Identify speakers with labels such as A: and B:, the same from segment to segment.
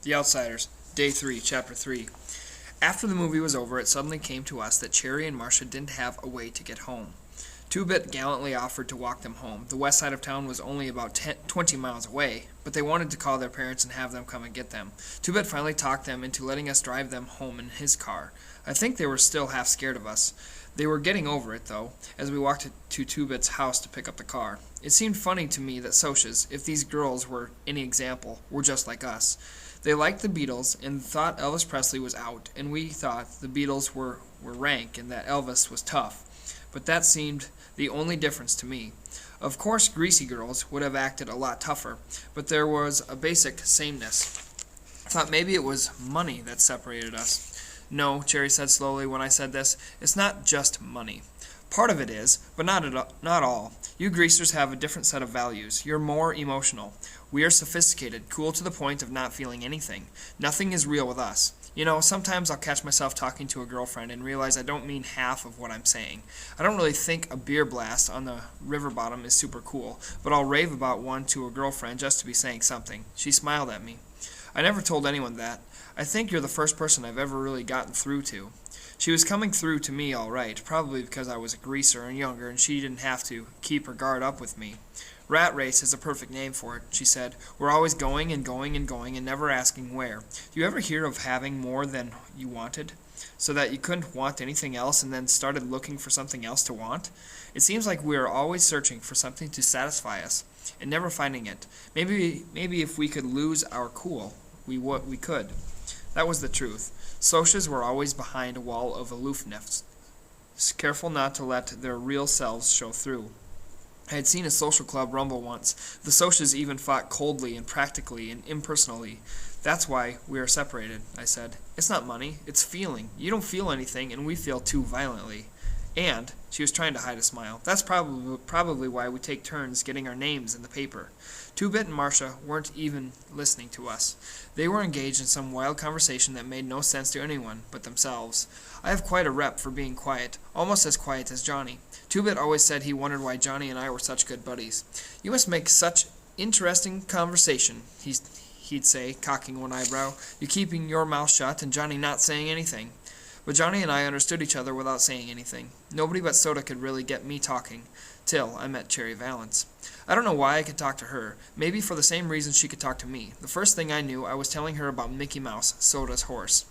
A: The Outsiders, Day 3, Chapter 3. After the movie was over, it suddenly came to us that Cherry and Marcia didn't have a way to get home. Two-Bit gallantly offered to walk them home. The west side of town was only about 20 miles away, but they wanted to call their parents and have them come and get them. Two-Bit finally talked them into letting us drive them home in his car. I think they were still half scared of us. They were getting over it, though, as we walked to Two-Bit's house to pick up the car. It seemed funny to me that Socs, if these girls were any example, were just like us. They liked the Beatles and thought Elvis Presley was out, and we thought the Beatles were rank and that Elvis was tough. But that seemed the only difference to me. Of course, greasy girls would have acted a lot tougher, but there was a basic sameness. I thought maybe it was money that separated us. No, Cherry said slowly when I said this, it's not just money. Part of it is, but not all. You greasers have a different set of values. You're more emotional. We are sophisticated, cool to the point of not feeling anything. Nothing is real with us. You know, sometimes I'll catch myself talking to a girlfriend and realize I don't mean half of what I'm saying. I don't really think a beer blast on the river bottom is super cool, but I'll rave about one to a girlfriend just to be saying something. She smiled at me. I never told anyone that. I think you're the first person I've ever really gotten through to. She was coming through to me all right, probably because I was a greaser and younger and she didn't have to keep her guard up with me. Rat race is a perfect name for it, she said. We're always going and going and going and never asking where. Do you ever hear of having more than you wanted, so that you couldn't want anything else and then started looking for something else to want? It seems like we are always searching for something to satisfy us and never finding it. Maybe if we could lose our cool, we could. That was the truth. Socs were always behind a wall of aloofness, careful not to let their real selves show through. I had seen a social club rumble once. The Socs even fought coldly and practically and impersonally. That's why we are separated, I said. It's not money, it's feeling. You don't feel anything, and we feel too violently. And, she was trying to hide a smile, that's probably why we take turns getting our names in the paper. Two-Bit and Marcia weren't even listening to us. They were engaged in some wild conversation that made no sense to anyone but themselves. I have quite a rep for being quiet, almost as quiet as Johnny. Two-Bit always said he wondered why Johnny and I were such good buddies. You must make such interesting conversation, he'd say, cocking one eyebrow. You keeping your mouth shut and Johnny not saying anything. But Johnny and I understood each other without saying anything. Nobody but Soda could really get me talking, till I met Cherry Valance. I don't know why I could talk to her. Maybe for the same reason she could talk to me. The first thing I knew, I was telling her about Mickey Mouse, Soda's horse.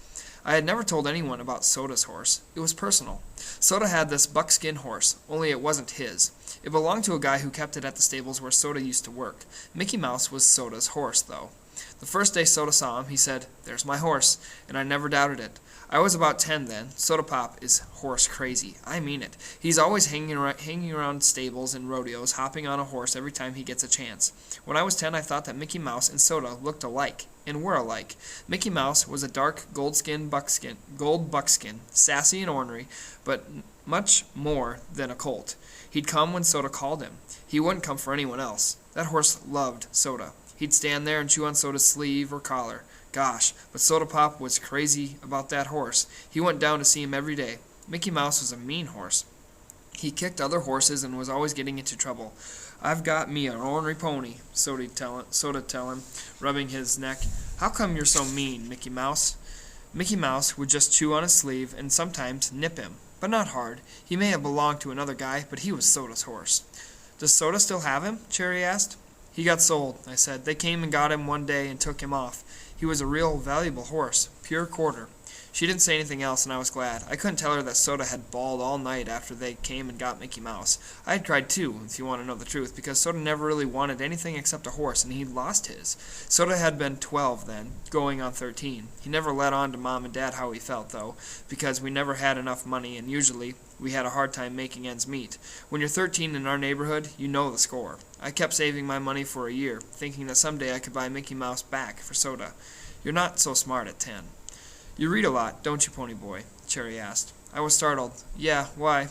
A: I had never told anyone about Soda's horse. It was personal. Soda had this buckskin horse, only it wasn't his. It belonged to a guy who kept it at the stables where Soda used to work. Mickey Mouse was Soda's horse, though. The first day Soda saw him, he said, "There's my horse," and I never doubted it. I was about 10 then. Soda Pop is horse crazy. I mean it. He's always hanging around stables and rodeos, hopping on a horse every time he gets a chance. When I was 10, I thought that Mickey Mouse and Soda looked alike, and were alike. Mickey Mouse was a dark gold buckskin, sassy and ornery, but much more than a colt. He'd come when Soda called him. He wouldn't come for anyone else. That horse loved Soda. He'd stand there and chew on Soda's sleeve or collar. Gosh, but Soda Pop was crazy about that horse. He went down to see him every day. Mickey Mouse was a mean horse. He kicked other horses and was always getting into trouble. "I've got me an ornery pony," Soda'd tell him, rubbing his neck. "How come you're so mean, Mickey Mouse?" Mickey Mouse would just chew on his sleeve and sometimes nip him, but not hard. He may have belonged to another guy, but he was Soda's horse. "Does Soda still have him?" Cherry asked. "He got sold," I said. "They came and got him one day and took him off. He was a real valuable horse, pure quarter." She didn't say anything else, and I was glad. I couldn't tell her that Soda had bawled all night after they came and got Mickey Mouse. I had cried too, if you want to know the truth, because Soda never really wanted anything except a horse, and he'd lost his. Soda had been 12 then, going on 13. He never let on to Mom and Dad how he felt, though, because we never had enough money, and usually we had a hard time making ends meet. When you're 13 in our neighborhood, you know the score. I kept saving my money for a year, thinking that someday I could buy Mickey Mouse back for Soda. You're not so smart at 10. "You read a lot, don't you, Pony Boy?" Cherry asked. I was startled. "Yeah, why?"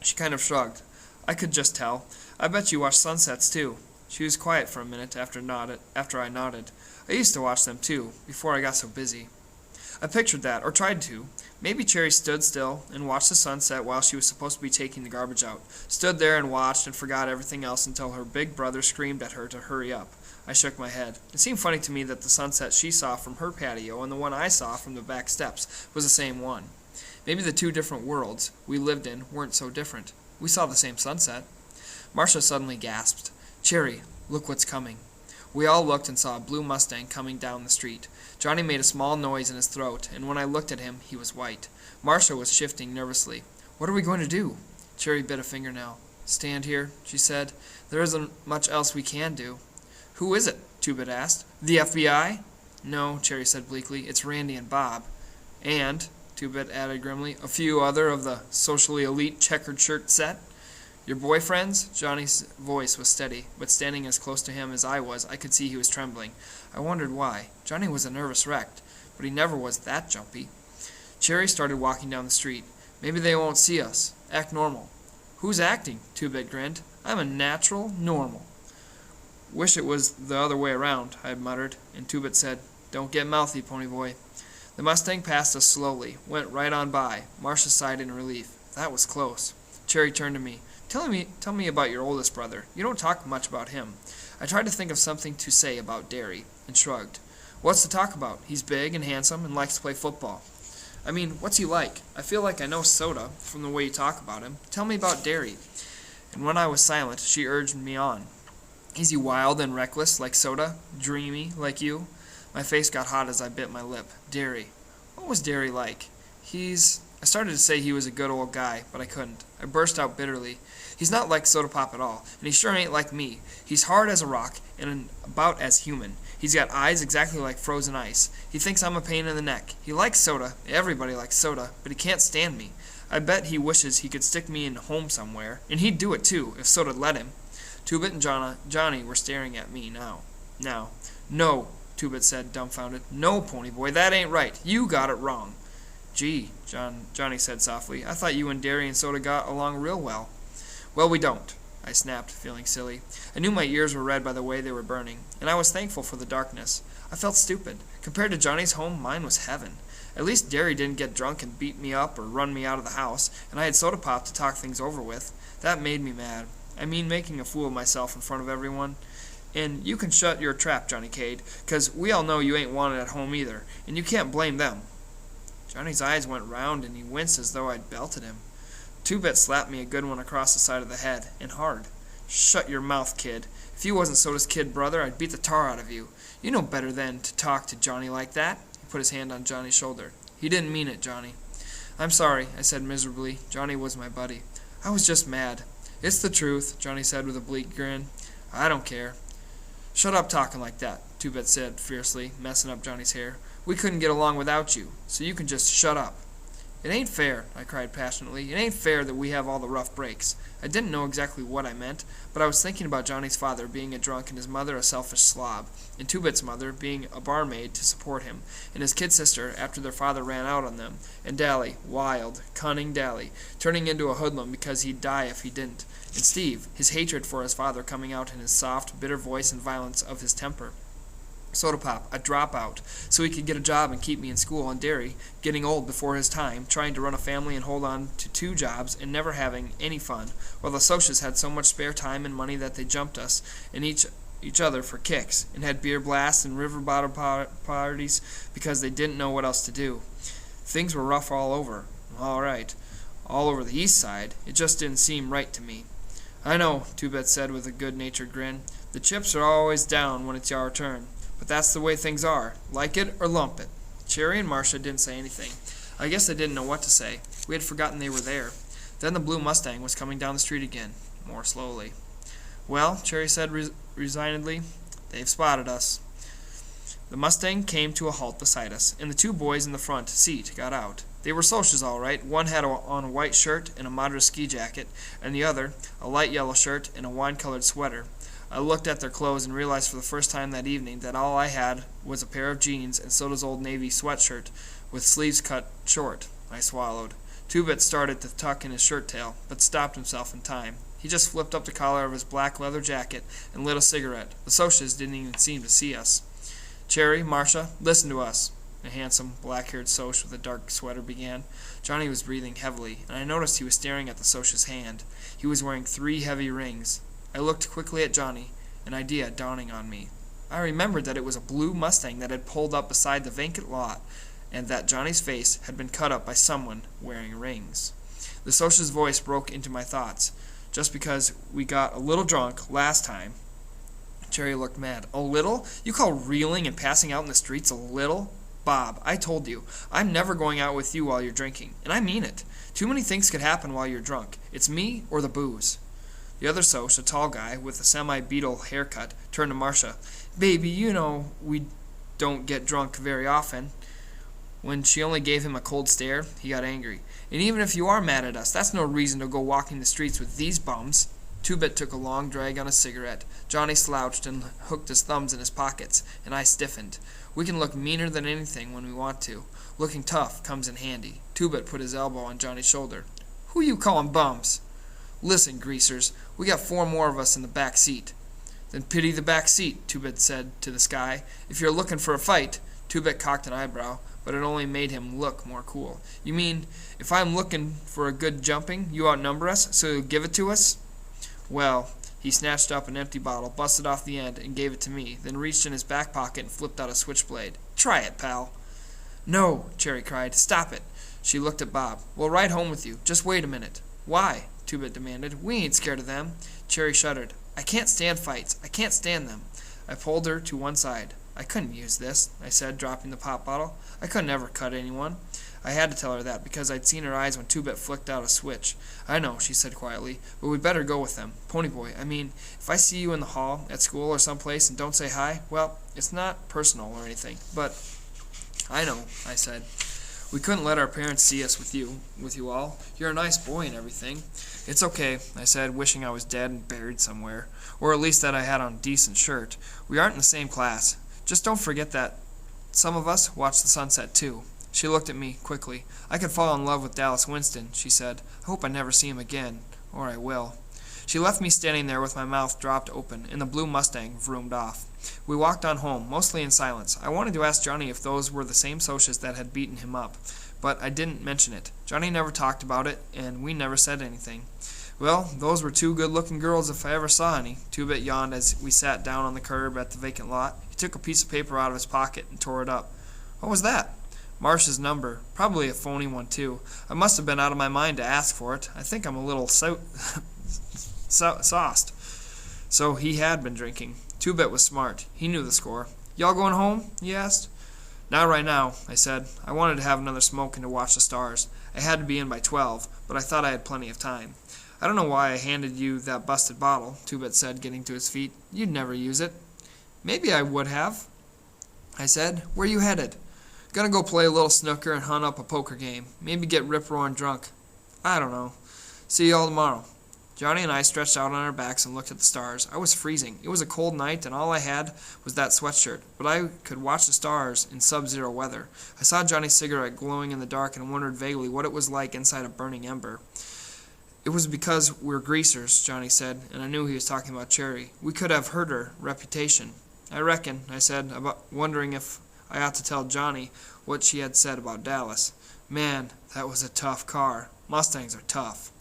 A: She kind of shrugged. I could just tell. "I bet you watch sunsets, too." She was quiet for a minute after I nodded. "I used to watch them, too, before I got so busy." I pictured that, or tried to. Maybe Cherry stood still and watched the sunset while she was supposed to be taking the garbage out. Stood there and watched and forgot everything else until her big brother screamed at her to hurry up. I shook my head. It seemed funny to me that the sunset she saw from her patio and the one I saw from the back steps was the same one. Maybe the two different worlds we lived in weren't so different. We saw the same sunset. Marcia suddenly gasped, "Cherry, look what's coming." We all looked and saw a blue Mustang coming down the street. Johnny made a small noise in his throat, and when I looked at him, he was white. Marcia was shifting nervously. "What are we going to do?" Cherry bit a fingernail. "Stand here," she said. "There isn't much else we can do." "Who is it?" Two-Bit asked. "The FBI?" "No," Cherry said bleakly. "It's Randy and Bob." "And," Two-Bit added grimly, "a few other of the socially elite checkered shirt set." "Your boyfriends?" Johnny's voice was steady, but standing as close to him as I was, I could see he was trembling. I wondered why. Johnny was a nervous wreck, but he never was that jumpy. Cherry started walking down the street. "Maybe they won't see us. Act normal." "Who's acting?" Two-Bit grinned. "I'm a natural normal." "Wish it was the other way around," I muttered, and Two-Bit said, "Don't get mouthy, Ponyboy." The Mustang passed us slowly, went right on by. Marcia sighed in relief. That was close. Cherry turned to me. Tell me about your oldest brother. You don't talk much about him." I tried to think of something to say about Derry, and shrugged. "What's to talk about? He's big and handsome and likes to play football." "I mean, what's he like? I feel like I know Soda from the way you talk about him. Tell me about Derry." And when I was silent, she urged me on. "Is he wild and reckless like Soda? Dreamy like you?" My face got hot as I bit my lip. Derry. What was Derry like? I started to say he was a good old guy, but I couldn't. I burst out bitterly. "He's not like Soda Pop at all, and he sure ain't like me. He's hard as a rock, and about as human. He's got eyes exactly like frozen ice. He thinks I'm a pain in the neck. He likes Soda. Everybody likes Soda, but he can't stand me. I bet he wishes he could stick me in home somewhere, and he'd do it too, if Soda'd let him." Two-Bit and Johnny were staring at me now. "No," Two-Bit said, dumbfounded. "No, Ponyboy, that ain't right. You got it wrong." "Gee," Johnny said softly, "I thought you and Derry and Soda got along real well." "Well, we don't," I snapped, feeling silly. I knew my ears were red by the way they were burning, and I was thankful for the darkness. I felt stupid. Compared to Johnny's home, mine was heaven. At least Derry didn't get drunk and beat me up or run me out of the house, and I had Soda Pop to talk things over with. That made me mad. I mean, making a fool of myself in front of everyone. And you can shut your trap, Johnny Cade, 'cause we all know you ain't wanted at home either, and you can't blame them." Johnny's eyes went round, and he winced as though I'd belted him. Two-Bit slapped me a good one across the side of the head, and hard. "Shut your mouth, kid. If you wasn't Soda's kid brother, I'd beat the tar out of you. You know better than to talk to Johnny like that." He put his hand on Johnny's shoulder. "He didn't mean it, Johnny." "I'm sorry," I said miserably. Johnny was my buddy. "I was just mad." "It's the truth," Johnny said with a bleak grin. "I don't care." "Shut up talking like that," Two-Bit said fiercely, messing up Johnny's hair. "We couldn't get along without you, so you can just shut up." "It ain't fair," I cried passionately. "It ain't fair that we have all the rough breaks." I didn't know exactly what I meant, but I was thinking about Johnny's father being a drunk and his mother a selfish slob, and Two-Bit's mother being a barmaid to support him, and his kid sister after their father ran out on them, and Dally, wild, cunning Dally, turning into a hoodlum because he'd die if he didn't, and Steve, his hatred for his father coming out in his soft, bitter voice and violence of his temper. Soda Pop, a dropout, so he could get a job and keep me in school, and Derry, getting old before his time, trying to run a family and hold on to 2 jobs and never having any fun, while the Socias had so much spare time and money that they jumped us and each other for kicks, and had beer blasts and river bottom parties because they didn't know what else to do. Things were rough all over. All right. All over the east side. It just didn't seem right to me. "I know," Two-Bit said with a good-natured grin. "The chips are always down when it's our turn. But that's the way things are. Like it or lump it." Cherry and Marcia didn't say anything. I guess they didn't know what to say. We had forgotten they were there. Then the blue Mustang was coming down the street again, more slowly. "Well," Cherry said resignedly, "they've spotted us." The Mustang came to a halt beside us, and the 2 boys in the front seat got out. They were Socias all right. One had on a white shirt and a Madras ski jacket, and the other a light yellow shirt and a wine-colored sweater. I looked at their clothes and realized for the first time that evening that all I had was a pair of jeans and Soda's old navy sweatshirt with sleeves cut short. I swallowed. Two-Bit started to tuck in his shirt tail, but stopped himself in time. He just flipped up the collar of his black leather jacket and lit a cigarette. The Socias didn't even seem to see us. "Cherry, Marcia, listen to us," a handsome, black-haired Soc with a dark sweater began. Johnny was breathing heavily, and I noticed he was staring at the Socia's hand. He was wearing 3 heavy rings. I looked quickly at Johnny, an idea dawning on me. I remembered that it was a blue Mustang that had pulled up beside the vacant lot, and that Johnny's face had been cut up by someone wearing rings. The Socialist's voice broke into my thoughts. Just because we got a little drunk last time. Cherry looked mad. A little? You call reeling and passing out in the streets a little? Bob, I told you, I'm never going out with you while you're drinking, and I mean it. Too many things could happen while you're drunk. It's me or the booze. The other Soc, a tall guy with a semi-beetle haircut, turned to Marcia. Baby, you know we don't get drunk very often. When she only gave him a cold stare, he got angry. And even if you are mad at us, that's no reason to go walking the streets with these bums. Two-Bit took a long drag on a cigarette. Johnny slouched and hooked his thumbs in his pockets, and I stiffened. We can look meaner than anything when we want to. Looking tough comes in handy. Two-Bit put his elbow on Johnny's shoulder. Who you callin' bums? Listen, greasers, we got 4 more of us in the back seat. Then pity the back seat, Two-Bit said to the sky. If you're looking for a fight, Two-Bit cocked an eyebrow, but it only made him look more cool. You mean, if I'm looking for a good jumping, you outnumber us, so you'll give it to us? Well, he snatched up an empty bottle, busted off the end, and gave it to me, then reached in his back pocket and flipped out a switchblade. Try it, pal. No, Cherry cried. Stop it. She looked at Bob. We'll ride home with you. Just wait a minute. Why? Two-Bit demanded. We ain't scared of them. Cherry shuddered. I can't stand fights. I can't stand them. I pulled her to one side. I couldn't use this, I said, dropping the pop bottle. I couldn't ever cut anyone. I had to tell her that, because I'd seen her eyes when Two-Bit flicked out a switch. I know, she said quietly, but we'd better go with them. Ponyboy, I mean, if I see you in the hall, at school, or someplace, and don't say hi, well, it's not personal or anything, but... I know, I said. We couldn't let our parents see us with you all. You're a nice boy and everything. It's okay, I said, wishing I was dead and buried somewhere, or at least that I had on a decent shirt. We aren't in the same class. Just don't forget that some of us watch the sunset, too. She looked at me quickly. I could fall in love with Dallas Winston, she said. I hope I never see him again, or I will. She left me standing there with my mouth dropped open, and the blue Mustang vroomed off. We walked on home, mostly in silence. I wanted to ask Johnny if those were the same Socias that had beaten him up, but I didn't mention it. Johnny never talked about it, and we never said anything. Well, those were 2 good-looking girls if I ever saw any. Two-Bit yawned as we sat down on the curb at the vacant lot. He took a piece of paper out of his pocket and tore it up. What was that? Marsh's number. Probably a phony one, too. I must have been out of my mind to ask for it. I think I'm a little sauced. So he had been drinking. Two-Bit was smart. He knew the score. Y'all going home? He asked. Not right now, I said. I wanted to have another smoke and to watch the stars. I had to be in by 12, but I thought I had plenty of time. I don't know why I handed you that busted bottle, Two-Bit said, getting to his feet. You'd never use it. Maybe I would have, I said. Where you headed? Gonna go play a little snooker and hunt up a poker game. Maybe get rip-roaring drunk. I don't know. See you all tomorrow. Johnny and I stretched out on our backs and looked at the stars. I was freezing. It was a cold night, and all I had was that sweatshirt, but I could watch the stars in sub-zero weather. I saw Johnny's cigarette glowing in the dark and wondered vaguely what it was like inside a burning ember. It was because we're greasers, Johnny said, and I knew he was talking about Cherry. We could have hurt her reputation. I reckon, I said, wondering if I ought to tell Johnny what she had said about Dallas. Man, that was a tough car. Mustangs are tough.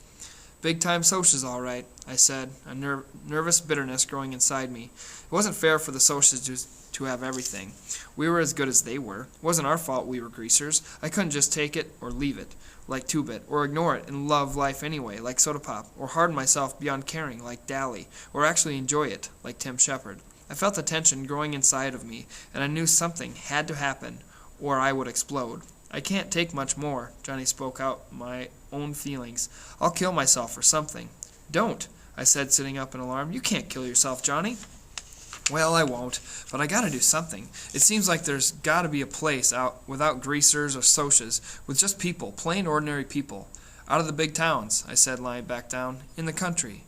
A: Big-time Socias, all right, I said, a nervous bitterness growing inside me. It wasn't fair for the Socias to have everything. We were as good as they were. It wasn't our fault we were greasers. I couldn't just take it or leave it, like Two-Bit, or ignore it and love life anyway, like Soda Pop, or harden myself beyond caring, like Dally, or actually enjoy it, like Tim Shepard. I felt the tension growing inside of me, and I knew something had to happen, or I would explode. I can't take much more, Johnny spoke out my own feelings. I'll kill myself or something. Don't, I said, sitting up in alarm. You can't kill yourself, Johnny. Well, I won't, but I gotta do something. It seems like there's gotta be a place out without greasers or Socias, with just people, plain ordinary people. Out of the big towns, I said, lying back down. In the country.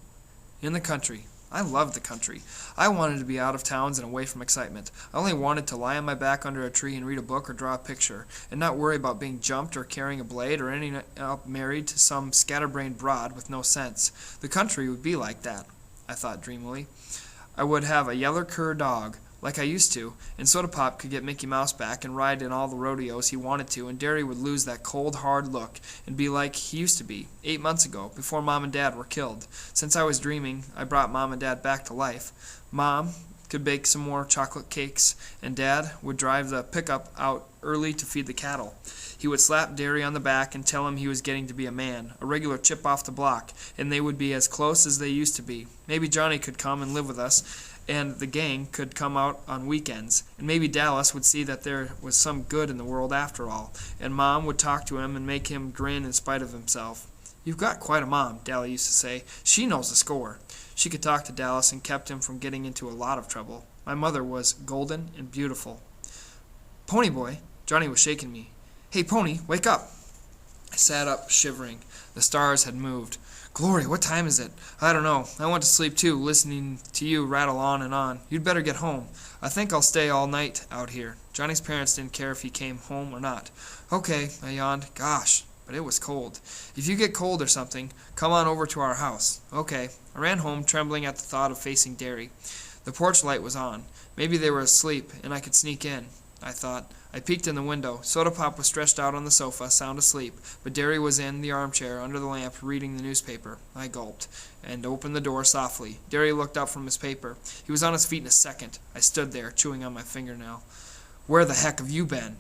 A: In the country. I loved the country. I wanted to be out of towns and away from excitement. I only wanted to lie on my back under a tree and read a book or draw a picture, and not worry about being jumped or carrying a blade or ending up married to some scatterbrained broad with no sense. The country would be like that, I thought dreamily. I would have a yeller cur dog, like I used to, and Soda Pop could get Mickey Mouse back and ride in all the rodeos he wanted to, and Derry would lose that cold, hard look and be like he used to be 8 months ago, before Mom and Dad were killed. Since I was dreaming, I brought Mom and Dad back to life. Mom, could bake some more chocolate cakes, and Dad would drive the pickup out early to feed the cattle. He would slap Derry on the back and tell him he was getting to be a man, a regular chip off the block, and they would be as close as they used to be. Maybe Johnny could come and live with us, and the gang could come out on weekends, and maybe Dallas would see that there was some good in the world after all, and Mom would talk to him and make him grin in spite of himself. "You've got quite a mom," Dally used to say. "She knows the score." She could talk to Dallas and kept him from getting into a lot of trouble. My mother was golden and beautiful. "Pony boy," Johnny was shaking me. "Hey, Pony, wake up." I sat up, shivering. The stars had moved. "Glory, what time is it?" "I don't know. I went to sleep too, listening to you rattle on and on. You'd better get home. I think I'll stay all night out here." Johnny's parents didn't care if he came home or not. "Okay," I yawned. Gosh, but it was cold. "If you get cold or something, come on over to our house." "Okay." I ran home, trembling at the thought of facing Derry. The porch light was on. Maybe they were asleep, and I could sneak in, I thought. I peeked in the window. Soda Pop was stretched out on the sofa, sound asleep, but Derry was in the armchair under the lamp reading the newspaper. I gulped and opened the door softly. Derry looked up from his paper. He was on his feet in a second. I stood there, chewing on my fingernail. "Where the heck have you been?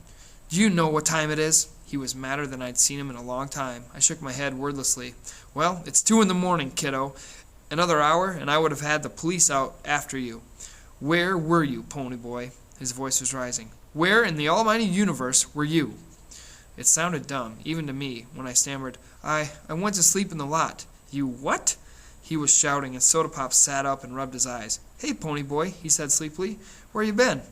A: Do you know what time it is?" He was madder than I'd seen him in a long time. I shook my head wordlessly. "Well, it's 2 in the morning, kiddo. Another hour, and I would have had the police out after you. Where were you, Pony boy?" His voice was rising. "Where in the almighty universe were you?" It sounded dumb, even to me, when I stammered, I went to sleep in the lot." "You what?" He was shouting, and Soda Pop sat up and rubbed his eyes. "Hey, Pony boy," he said sleepily. "Where you been?"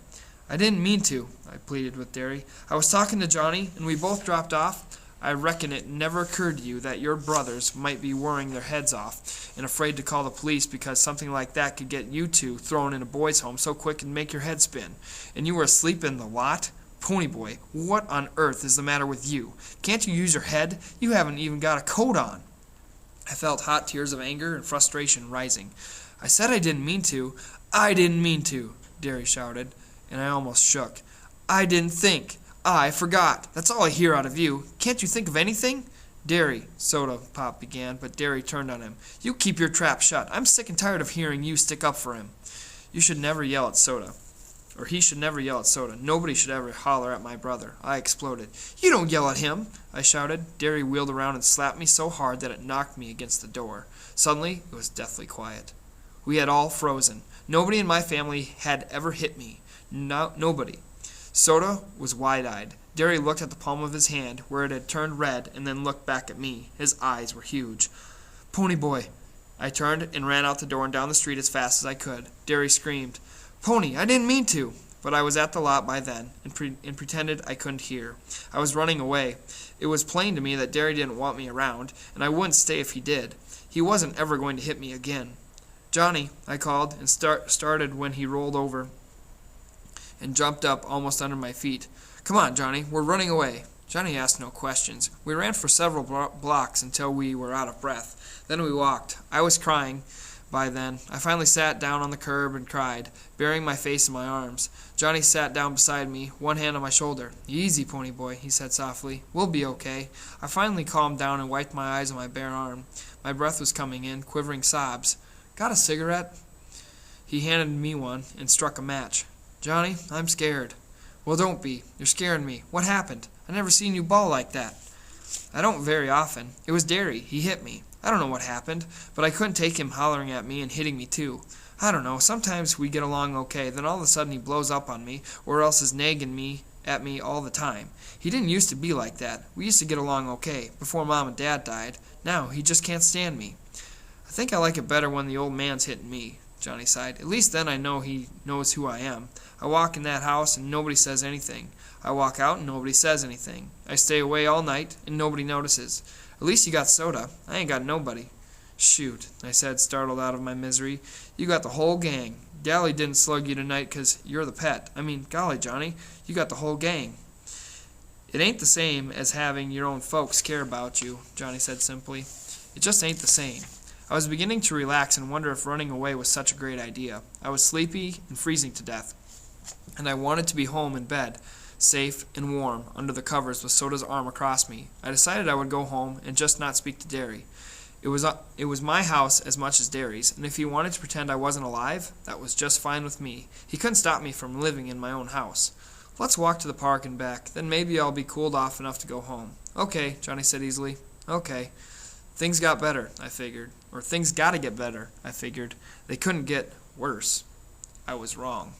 A: "I didn't mean to," I pleaded with Derry. "I was talking to Johnny, and we both dropped off. I reckon it never occurred to you that your brothers might be worrying their heads off and afraid to call the police because something like that could get you two thrown in a boys' home so quick and make your head spin. And you were asleep in the lot? Pony boy, what on earth is the matter with you? Can't you use your head? You haven't even got a coat on." I felt hot tears of anger and frustration rising. "I said I didn't mean to." "I didn't mean to," Derry shouted, and I almost shook. "I didn't think. I forgot. That's all I hear out of you. Can't you think of anything?" "Derry," Soda Pop began, but Derry turned on him. "You keep your trap shut. I'm sick and tired of hearing you stick up for him." "You should never yell at Soda. Or he should never yell at Soda. Nobody should ever holler at my brother." I exploded. "You don't yell at him," I shouted. Derry wheeled around and slapped me so hard that it knocked me against the door. Suddenly, it was deathly quiet. We had all frozen. Nobody in my family had ever hit me. Nobody. Soda was wide-eyed. Derry looked at the palm of his hand, where it had turned red, and then looked back at me. His eyes were huge. "Pony boy." I turned and ran out the door and down the street as fast as I could. Derry screamed, "Pony, I didn't mean to." But I was at the lot by then, and pretended I couldn't hear. I was running away. It was plain to me that Derry didn't want me around, and I wouldn't stay if he did. He wasn't ever going to hit me again. "Johnny," I called, and started when he rolled over and jumped up almost under my feet. "Come on, Johnny, we're running away." Johnny asked no questions. We ran for several blocks until we were out of breath. Then we walked. I was crying by then. I finally sat down on the curb and cried, burying my face in my arms. Johnny sat down beside me, one hand on my shoulder. "Easy, Pony boy," he said softly. "We'll be okay." I finally calmed down and wiped my eyes on my bare arm. My breath was coming in, quivering sobs. "Got a cigarette?" He handed me one and struck a match. "Johnny, I'm scared." "Well, don't be. You're scaring me. What happened? I never seen you bawl like that." "I don't very often. It was Derry. He hit me. I don't know what happened, but I couldn't take him hollering at me and hitting me too. I don't know. Sometimes we get along okay, then all of a sudden he blows up on me, or else is nagging at me all the time. He didn't used to be like that. We used to get along okay, before Mom and Dad died. Now he just can't stand me." "I think I like it better when the old man's hitting me," Johnny sighed. "At least then I know he knows who I am. I walk in that house and nobody says anything. I walk out and nobody says anything. I stay away all night and nobody notices. At least you got Soda. I ain't got nobody." "Shoot," I said, startled out of my misery. "You got the whole gang. Dally didn't slug you tonight 'cause you're the pet. I mean, golly, Johnny, you got the whole gang." "It ain't the same as having your own folks care about you," Johnny said simply. "It just ain't the same." I was beginning to relax and wonder if running away was such a great idea. I was sleepy and freezing to death, and I wanted to be home in bed, safe and warm, under the covers with Soda's arm across me. I decided I would go home and just not speak to Derry. It was my house as much as Derry's, and if he wanted to pretend I wasn't alive, that was just fine with me. He couldn't stop me from living in my own house. Let's walk to the park and back, then maybe I'll be cooled off enough to go home. Okay, Johnny said easily. Okay. Things got better, I figured. Or things gotta get better, I figured. They couldn't get worse. I was wrong.